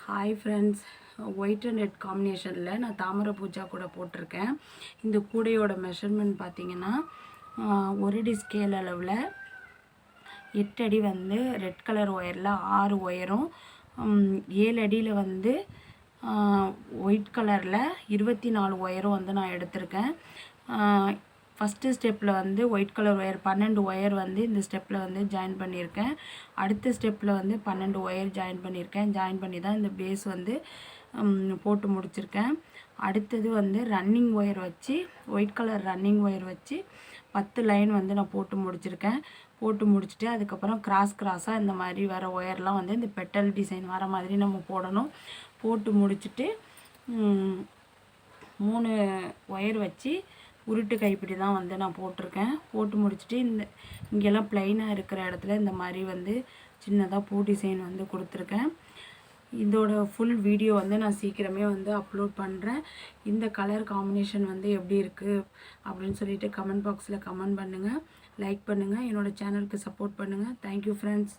Hi friends, white and red காம்பினேஷனில் நான் தாமரை பூஜா கூட போட்டிருக்கேன். இந்த கூடையோட மெஷர்மெண்ட் பார்த்தீங்கன்னா 1 அடி ஸ்கேல் அளவில் 8 அடி வந்து ரெட் கலர் ஒயரில் 6 ஒயரும், 7 அடியில் வந்து ஒயிட் கலரில் 24 ஒயரும் வந்து நான் எடுத்திருக்கேன். ஃபஸ்ட்டு ஸ்டெப்பில் வந்து ஒயிட் கலர் ஒயர் 12 ஒயர் வந்து இந்த ஸ்டெப்பில் வந்து ஜாயின் பண்ணியிருக்கேன். அடுத்த ஸ்டெப்பில் வந்து 12 ஒயர் ஜாயின் பண்ணியிருக்கேன். ஜாயின் பண்ணி தான் இந்த பேஸ் வந்து போட்டு முடிச்சிருக்கேன். அடுத்தது வந்து ரன்னிங் ஒயர் வச்சு, ஒயிட் கலர் ரன்னிங் ஒயர் வச்சு 10 லைன் வந்து நான் போட்டு முடிச்சிருக்கேன். போட்டு முடிச்சுட்டு அதுக்கப்புறம் கிராஸாக இந்த மாதிரி வர ஒயர்லாம் வந்து இந்த பெட்டல் டிசைன் வர மாதிரி நம்ம போடணும். போட்டு முடிச்சுட்டு 3 ஒயர் வச்சு உருட்டு கைப்பிடி தான் வந்து நான் போட்டிருக்கேன். போட்டு முடிச்சுட்டு இங்கெல்லாம் ப்ளைனாக இருக்கிற இடத்துல இந்த மாதிரி வந்து சின்னதாக பூ டிசைன் வந்து கொடுத்துருக்கேன். இதோட ஃபுல் வீடியோ வந்து நான் சீக்கிரமே வந்து அப்லோட் பண்ணுறேன். இந்த கலர் காம்பினேஷன் வந்து எப்படி இருக்குது அப்படின்னு சொல்லிட்டு கமெண்ட் பாக்ஸில் கமெண்ட் பண்ணுங்கள், லைக் பண்ணுங்கள், என்னோடய சேனலுக்கு சப்போர்ட் பண்ணுங்கள். Thank you friends.